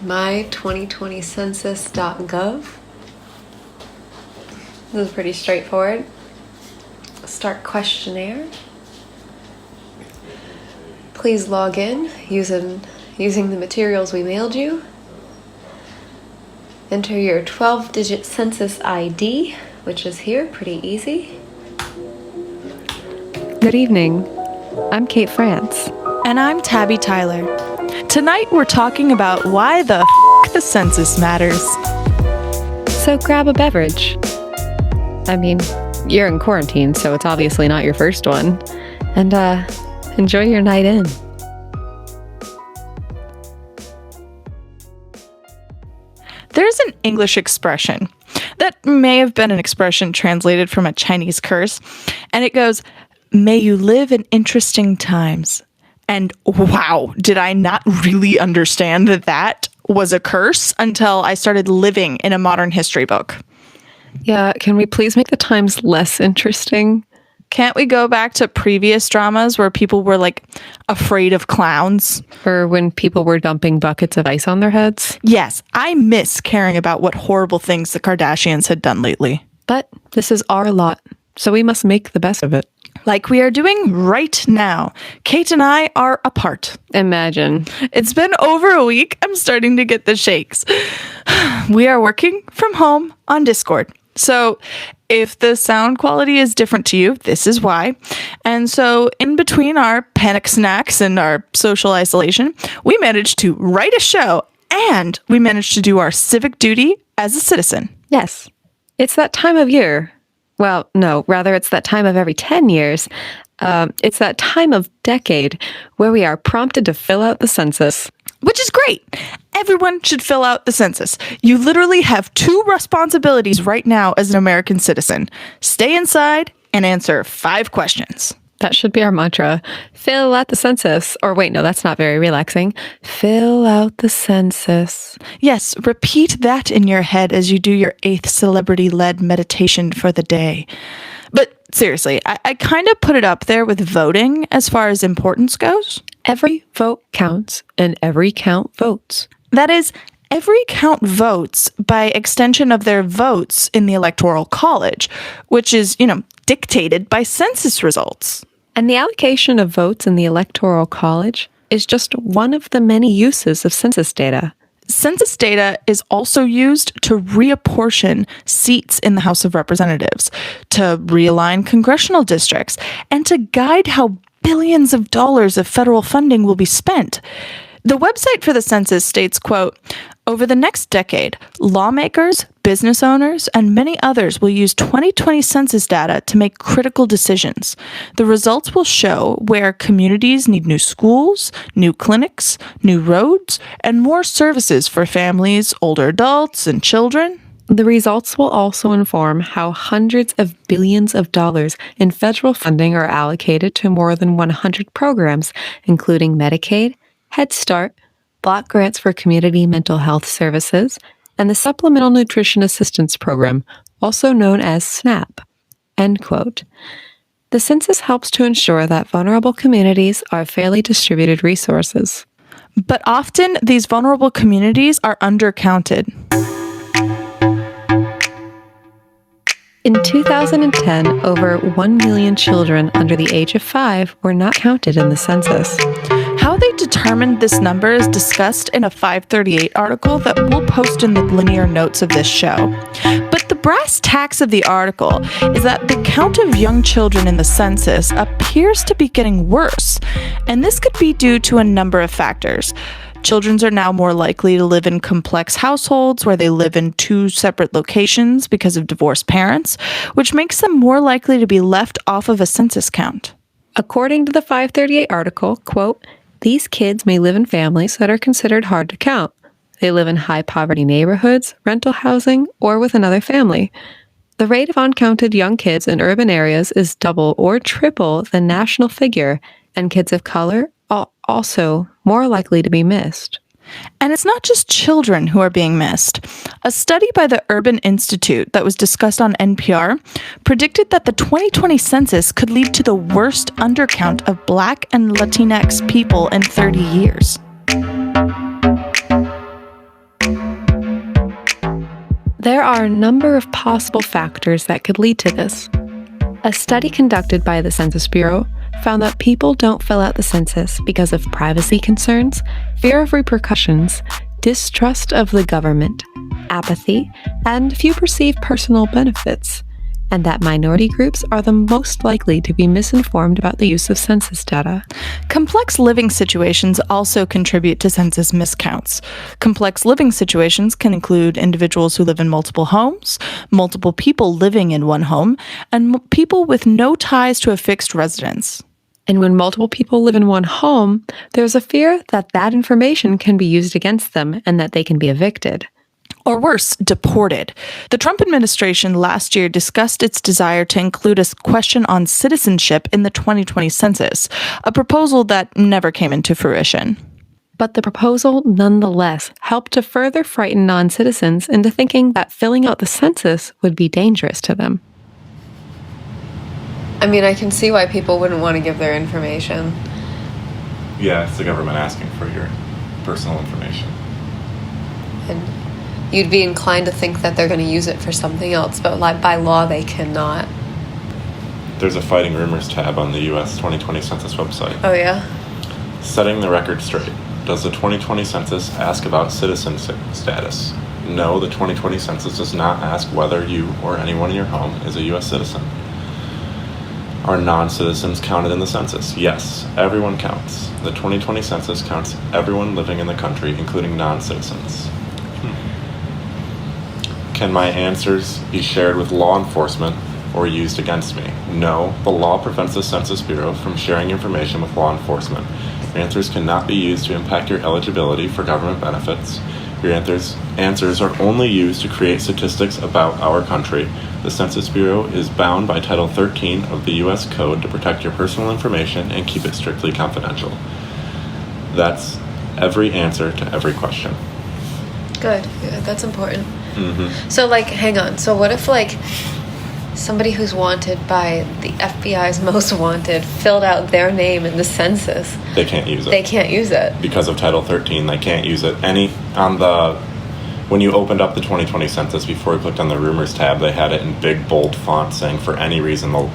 my2020census.gov. This is pretty straightforward. Start questionnaire. Please log in using the materials we mailed you. Enter your 12-digit census ID, which is here, pretty easy. Good evening. I'm Kate France. And I'm Tabby Tyler. Tonight we're talking about why the census matters. So grab a beverage. I mean, you're in quarantine, so it's obviously not your first one. And enjoy your night in. There's an English expression that may have been an expression translated from a Chinese curse, and it goes, "May you live in interesting times." And wow, did I not really understand that that was a curse until I started living in a modern history book. Yeah, can we please make the times less interesting? Can't we go back to previous dramas where people were like afraid of clowns? Or when people were dumping buckets of ice on their heads? Yes, I miss caring about what horrible things the Kardashians had done lately. But this is our lot, so we must make the best of it. Like we are doing right now. Kate and I are apart. Imagine. It's been over a week. I'm starting to get the shakes. We are working from home on Discord. So if the sound quality is different to you, this is why. And so in between our panic snacks and our social isolation, we managed to write a show and we managed to do our civic duty as a citizen. Yes. It's that time of year. Well, no, rather it's that time of every 10 years. It's that time of decade where we are prompted to fill out the census. Which is great. Everyone should fill out the census. You literally have two responsibilities right now as an American citizen. Stay inside and answer 5 questions. That should be our mantra. Fill out the census. Or wait, no, that's not very relaxing. Fill out the census. Yes, repeat that in your head as you do your 8th celebrity-led meditation for the day. But seriously, I kind of put it up there with voting as far as importance goes. Every vote counts and every count votes. That is, every count votes by extension of their votes in the Electoral College, which is, dictated by census results. And the allocation of votes in the Electoral College is just one of the many uses of census data. Census data is also used to reapportion seats in the House of Representatives, to realign congressional districts, and to guide how billions of dollars of federal funding will be spent. The website for the census states, quote, "Over the next decade, lawmakers, business owners, and many others will use 2020 census data to make critical decisions. The results will show where communities need new schools, new clinics, new roads, and more services for families, older adults, and children." The results will also inform how hundreds of billions of dollars in federal funding are allocated to more than 100 programs, including Medicaid, Head Start, block grants for community mental health services, and the Supplemental Nutrition Assistance Program, also known as SNAP. End quote. The census helps to ensure that vulnerable communities are fairly distributed resources. But often, these vulnerable communities are undercounted. In 2010, over 1 million children under the age of 5 were not counted in the census. How they determined this number is discussed in a 538 article that we'll post in the linear notes of this show. But the brass tacks of the article is that the count of young children in the census appears to be getting worse, and this could be due to a number of factors. Children are now more likely to live in complex households where they live in 2 separate locations because of divorced parents, which makes them more likely to be left off of a census count. According to the 538 article, quote, "These kids may live in families that are considered hard to count. They live in high-poverty neighborhoods, rental housing, or with another family. The rate of uncounted young kids in urban areas is double or triple the national figure, and kids of color are also more likely to be missed." And it's not just children who are being missed. A study by the Urban Institute that was discussed on NPR predicted that the 2020 census could lead to the worst undercount of Black and Latinx people in 30 years. There are a number of possible factors that could lead to this. A study conducted by the Census Bureau found that people don't fill out the census because of privacy concerns, fear of repercussions, distrust of the government, apathy, and few perceived personal benefits, and that minority groups are the most likely to be misinformed about the use of census data. Complex living situations also contribute to census miscounts. Complex living situations can include individuals who live in multiple homes, multiple people living in one home, and people with no ties to a fixed residence. And when multiple people live in one home, there's a fear that that information can be used against them and that they can be evicted. Or worse, deported. The Trump administration last year discussed its desire to include a question on citizenship in the 2020 census, a proposal that never came into fruition. But the proposal, nonetheless, helped to further frighten non-citizens into thinking that filling out the census would be dangerous to them. I mean, I can see why people wouldn't want to give their information. Yeah, it's the government asking for your personal information. And you'd be inclined to think that they're going to use it for something else, but by law they cannot. There's a Fighting Rumors tab on the U.S. 2020 Census website. Oh, yeah? Setting the record straight. Does the 2020 Census ask about citizenship status? No, the 2020 Census does not ask whether you or anyone in your home is a U.S. citizen. Are non-citizens counted in the census? Yes, everyone counts. The 2020 Census counts everyone living in the country, including non-citizens. Can my answers be shared with law enforcement or used against me? No, the law prevents the Census Bureau from sharing information with law enforcement. Your answers cannot be used to impact your eligibility for government benefits. Your answers are only used to create statistics about our country. The Census Bureau is bound by Title 13 of the U.S. Code to protect your personal information and keep it strictly confidential. That's every answer to every question. Good. Yeah, that's important. Mm-hmm. So, hang on. So what if, somebody who's wanted by the FBI's Most Wanted filled out their name in the census? They can't use it. They can't use it. Because of Title 13, they can't use it. When you opened up the 2020 Census, before you clicked on the Rumors tab, they had it in big, bold font saying, for any reason, the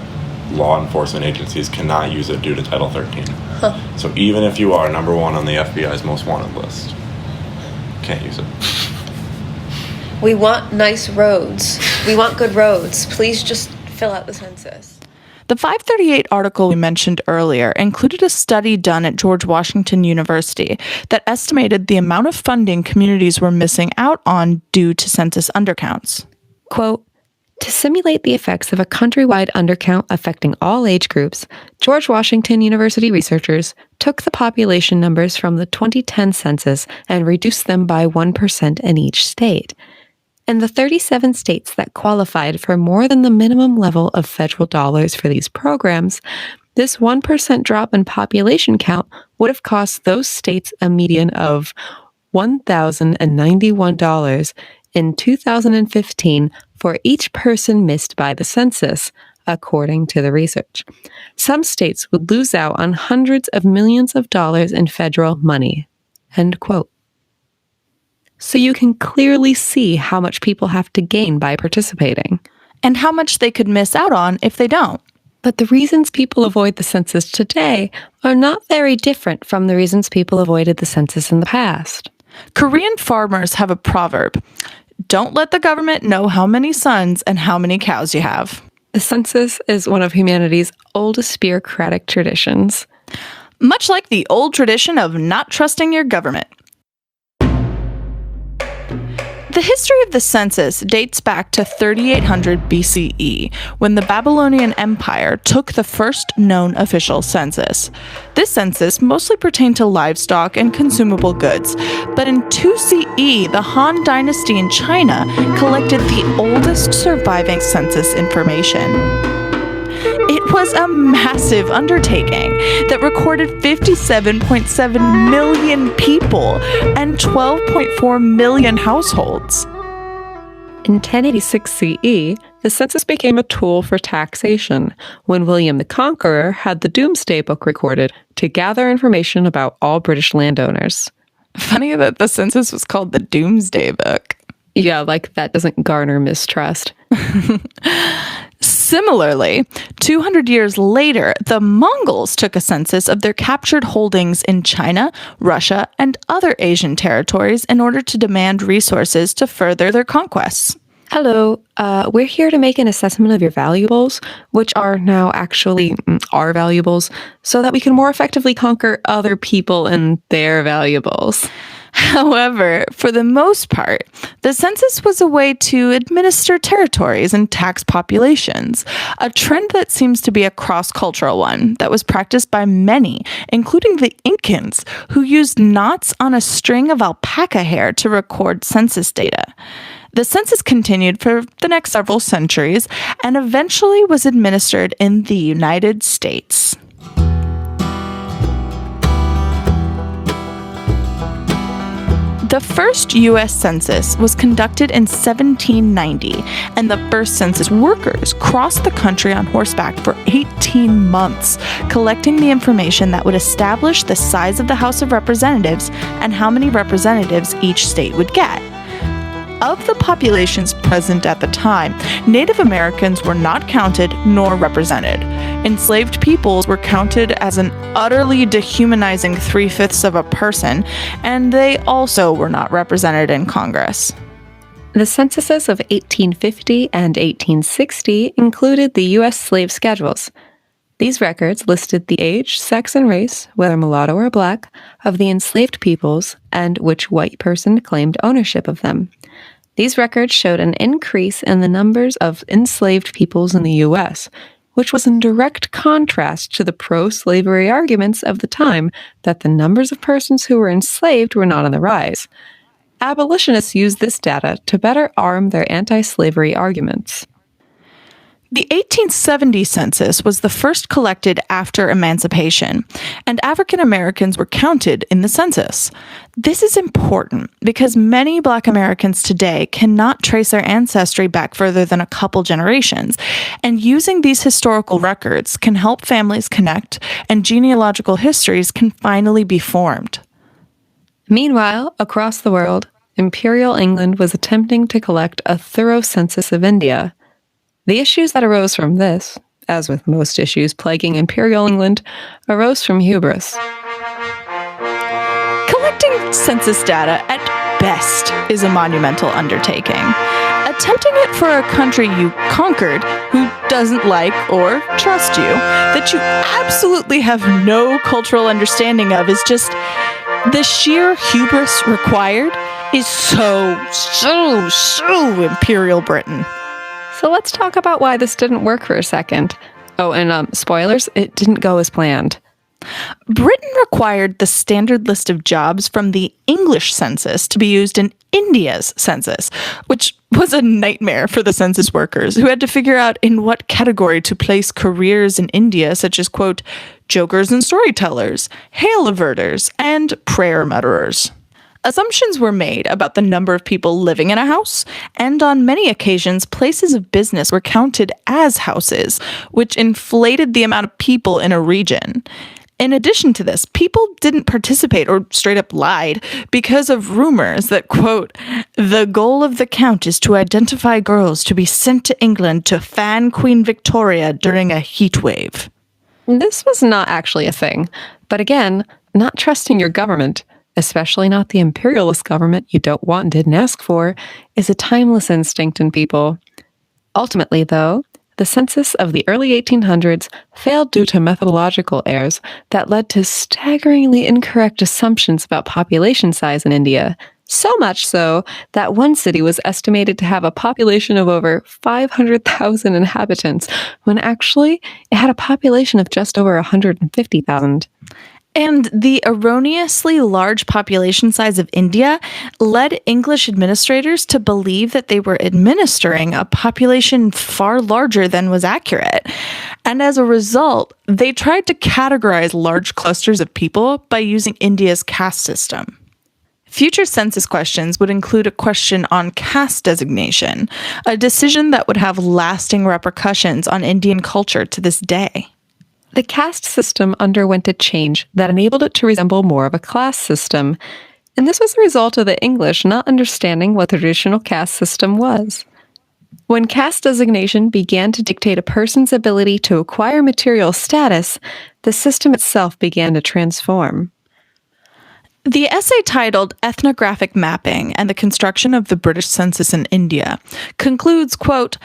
law enforcement agencies cannot use it due to Title 13. Huh. So even if you are number one on the FBI's Most Wanted list, can't use it. We want nice roads. We want good roads. Please just fill out the census. The 538 article we mentioned earlier included a study done at George Washington University that estimated the amount of funding communities were missing out on due to census undercounts. Quote, to simulate the effects of a countrywide undercount affecting all age groups, George Washington University researchers took the population numbers from the 2010 census and reduced them by 1% in each state. In the 37 states that qualified for more than the minimum level of federal dollars for these programs, this 1% drop in population count would have cost those states a median of $1,091 in 2015 for each person missed by the census, according to the research. Some states would lose out on hundreds of millions of dollars in federal money. End quote. So you can clearly see how much people have to gain by participating. And how much they could miss out on if they don't. But the reasons people avoid the census today are not very different from the reasons people avoided the census in the past. Korean farmers have a proverb: don't let the government know how many sons and how many cows you have. The census is one of humanity's oldest bureaucratic traditions. Much like the old tradition of not trusting your government. The history of the census dates back to 3800 BCE, when the Babylonian Empire took the first known official census. This census mostly pertained to livestock and consumable goods, but in 2 CE, the Han Dynasty in China collected the oldest surviving census information. It was a massive undertaking that recorded 57.7 million people and 12.4 million households. In 1086 CE, the census became a tool for taxation when William the Conqueror had the Doomsday Book recorded to gather information about all British landowners. Funny that the census was called the Doomsday Book. Yeah, like that doesn't garner mistrust. Similarly, 200 years later, the Mongols took a census of their captured holdings in China, Russia, and other Asian territories in order to demand resources to further their conquests. Hello, we're here to make an assessment of your valuables, which are now actually our valuables, so that we can more effectively conquer other people and their valuables. However, for the most part, the census was a way to administer territories and tax populations, a trend that seems to be a cross-cultural one that was practiced by many, including the Incans, who used knots on a string of alpaca hair to record census data. The census continued for the next several centuries and eventually was administered in the United States. The first U.S. Census was conducted in 1790, and the first census workers crossed the country on horseback for 18 months, collecting the information that would establish the size of the House of Representatives and how many representatives each state would get. Of the populations present at the time, Native Americans were not counted nor represented. Enslaved peoples were counted as an utterly dehumanizing 3/5 of a person, and they also were not represented in Congress. The censuses of 1850 and 1860 included the U.S. slave schedules. These records listed the age, sex, and race, whether mulatto or black, of the enslaved peoples and which white person claimed ownership of them. These records showed an increase in the numbers of enslaved peoples in the U.S., which was in direct contrast to the pro-slavery arguments of the time that the numbers of persons who were enslaved were not on the rise. Abolitionists used this data to better arm their anti-slavery arguments. The 1870 census was the first collected after emancipation, and African Americans were counted in the census. This is important because many Black Americans today cannot trace their ancestry back further than a couple generations, and using these historical records can help families connect and genealogical histories can finally be formed. Meanwhile, across the world, Imperial England was attempting to collect a thorough census of India. The issues that arose from this, as with most issues plaguing Imperial England, arose from hubris. Collecting census data at best is a monumental undertaking. Attempting it for a country you conquered who doesn't like or trust you, that you absolutely have no cultural understanding of, is just the sheer hubris required is so Imperial Britain. So let's talk about why this didn't work for a second. Oh, and spoilers, it didn't go as planned. Britain required the standard list of jobs from the English census to be used in India's census, which was a nightmare for the census workers, who had to figure out in what category to place careers in India, such as, quote, jokers and storytellers, hail averters, and prayer mutterers. Assumptions were made about the number of people living in a house, and on many occasions, places of business were counted as houses, which inflated the amount of people in a region. In addition to this, people didn't participate or straight up lied because of rumors that, quote, the goal of the count is to identify girls to be sent to England to fan Queen Victoria during a heat wave. This was not actually a thing, but again, not trusting your government, especially not the imperialist government you don't want and didn't ask for, is a timeless instinct in people. Ultimately, though, the census of the early 1800s failed due to methodological errors that led to staggeringly incorrect assumptions about population size in India, so much so that one city was estimated to have a population of over 500,000 inhabitants, when actually it had a population of just over 150,000. And the erroneously large population size of India led English administrators to believe that they were administering a population far larger than was accurate. And as a result, they tried to categorize large clusters of people by using India's caste system. Future census questions would include a question on caste designation, a decision that would have lasting repercussions on Indian culture to this day. The caste system underwent a change that enabled it to resemble more of a class system. And this was a result of the English not understanding what the traditional caste system was. When caste designation began to dictate a person's ability to acquire material status, the system itself began to transform. The essay titled Ethnographic Mapping and the Construction of the British Census in India concludes, quote,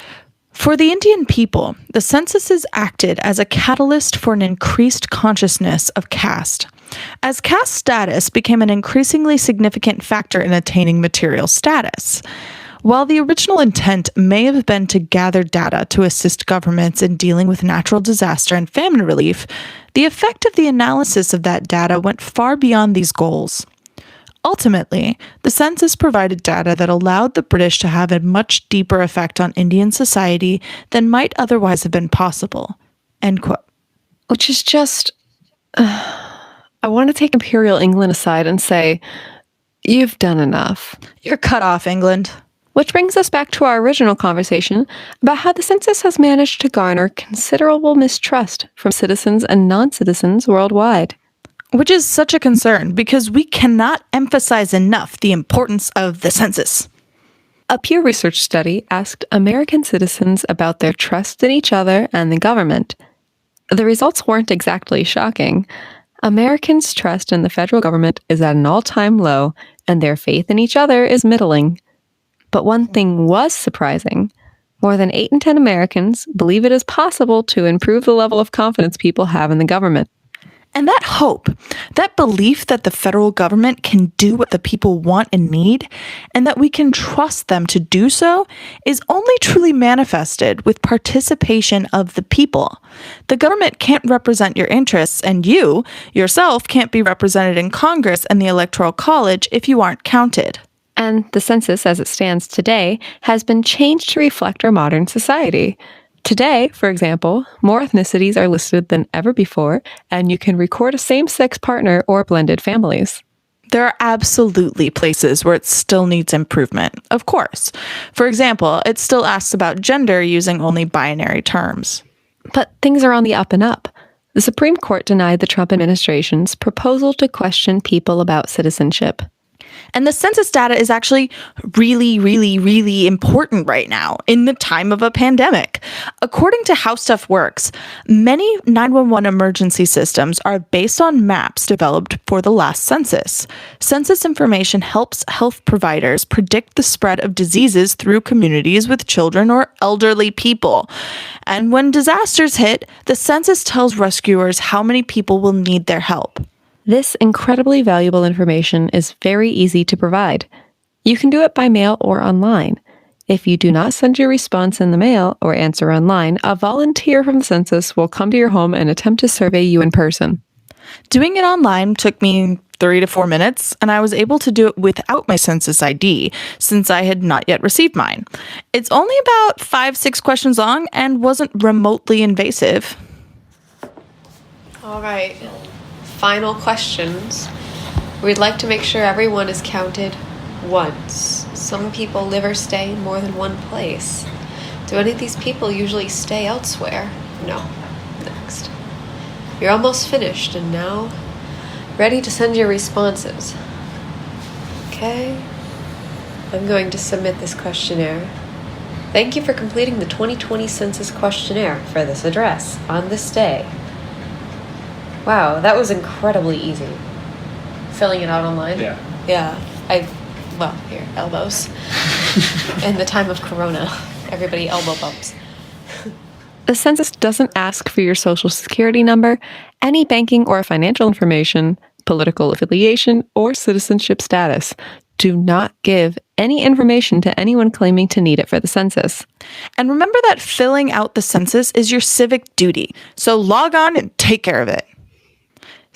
"For the Indian people, the censuses acted as a catalyst for an increased consciousness of caste. As caste status became an increasingly significant factor in attaining material status. While the original intent may have been to gather data to assist governments in dealing with natural disaster and famine relief, the effect of the analysis of that data went far beyond these goals. Ultimately, the census provided data that allowed the British to have a much deeper effect on Indian society than might otherwise have been possible." End quote. Which is just... I want to take Imperial England aside and say, you've done enough. You're cut off, England. Which brings us back to our original conversation about how the census has managed to garner considerable mistrust from citizens and non-citizens worldwide. Which is such a concern because we cannot emphasize enough the importance of the census. A Pew Research study asked American citizens about their trust in each other and the government. The results weren't exactly shocking. Americans' trust in the federal government is at an all-time low, and their faith in each other is middling. But one thing was surprising. More than 8 in 10 Americans believe it is possible to improve the level of confidence people have in the government. And that hope, that belief that the federal government can do what the people want and need, and that we can trust them to do so, is only truly manifested with participation of the people. The government can't represent your interests, and you, yourself, can't be represented in Congress and the Electoral College if you aren't counted. And the census, as it stands today, has been changed to reflect our modern society. Today, for example, more ethnicities are listed than ever before, and you can record a same-sex partner or blended families. There are absolutely places where it still needs improvement, of course. For example, it still asks about gender using only binary terms. But things are on the up and up. The Supreme Court denied the Trump administration's proposal to question people about citizenship. And the census data is actually really, really, really important right now in the time of a pandemic. According to How Stuff Works, many 911 emergency systems are based on maps developed for the last census. Census information helps health providers predict the spread of diseases through communities with children or elderly people. And when disasters hit, the census tells rescuers how many people will need their help. This incredibly valuable information is very easy to provide. You can do it by mail or online. If you do not send your response in the mail or answer online, a volunteer from the census will come to your home and attempt to survey you in person. Doing it online took me 3 to 4 minutes, and I was able to do it without my census ID since I had not yet received mine. It's only about 5-6 questions long and wasn't remotely invasive. All right. Final questions. We'd like to make sure everyone is counted once. Some people live or stay in more than one place. Do any of these people usually stay elsewhere? No. Next. You're almost finished and now ready to send your responses. Okay. I'm going to submit this questionnaire. Thank you for completing the 2020 Census questionnaire for this address on this day. Wow, that was incredibly easy. Filling it out online? Yeah. Yeah. Here, elbows. In the time of Corona, everybody elbow bumps. The census doesn't ask for your social security number, any banking or financial information, political affiliation, or citizenship status. Do not give any information to anyone claiming to need it for the census. And remember that filling out the census is your civic duty, so log on and take care of it.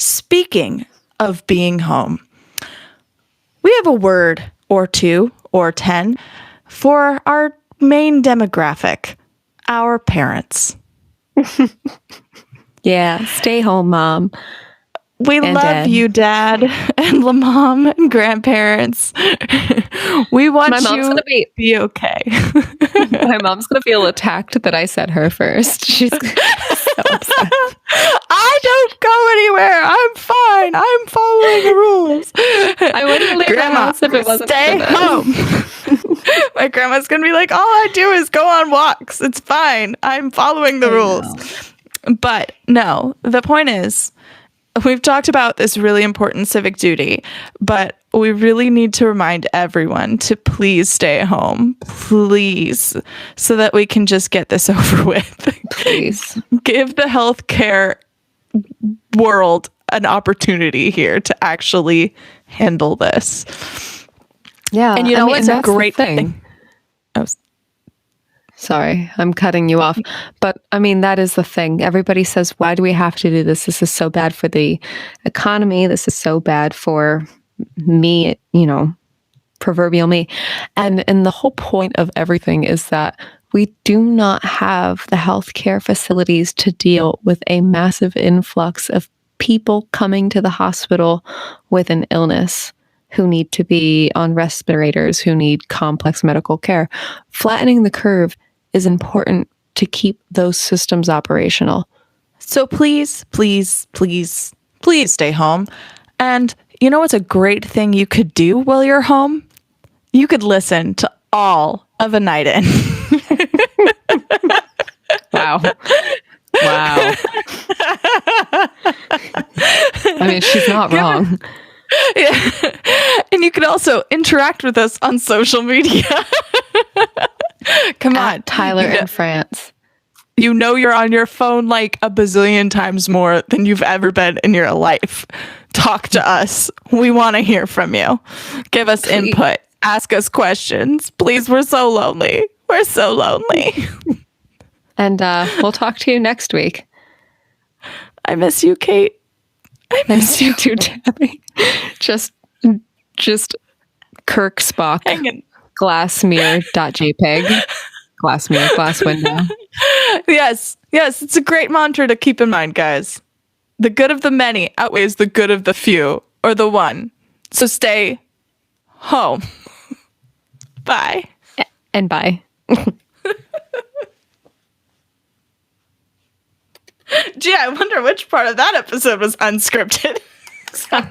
Speaking of being home, we have a word or 2 or 10 for our main demographic, our parents. Yeah, stay home, Mom. We And love Dad. you, Dad, and mom and grandparents. We want My mom's you gonna to be be okay. my mom's gonna feel attacked that I said her first. She's so upset. I don't go anywhere. I'm fine. I'm following the rules. I wouldn't leave the house if it wasn't stay for this. home. My grandma's going to be like, all I do is go on walks. It's fine. I'm following the rules. But no, the point is, we've talked about this really important civic duty, but we really need to remind everyone to please stay home, please, so that we can just get this over with. Please. Give the healthcare world an opportunity here to actually handle this. Yeah. And you know what's a great thing? Sorry, I'm cutting you off. But I mean, that is the thing. Everybody says, why do we have to do this? This is so bad for the economy. This is so bad for me, proverbial me. And the whole point of everything is that we do not have the healthcare facilities to deal with a massive influx of people coming to the hospital with an illness, who need to be on respirators, who need complex medical care. Flattening the curve is important to keep those systems operational. So please, please, please, please stay home. And you know what's a great thing you could do while you're home? You could listen to all of A Night In. Wow. Wow. I mean, she's not wrong. Yeah. And you can also interact with us on social media. Come on. Tyler in France. You know you're on your phone like a bazillion times more than you've ever been in your life. Talk to us. We want to hear from you. Give us input. Ask us questions. Please, we're so lonely. We're so lonely. And we'll talk to you next week. I miss you, Kate. I miss you too, Tabby. Just Kirk Spock. Glassmirror.jpg. Glass mirror, glass window. Yes, it's a great mantra to keep in mind, guys. The good of the many outweighs the good of the few, or the one. So stay home. Bye. And bye. Gee, I wonder which part of that episode was unscripted. Sorry.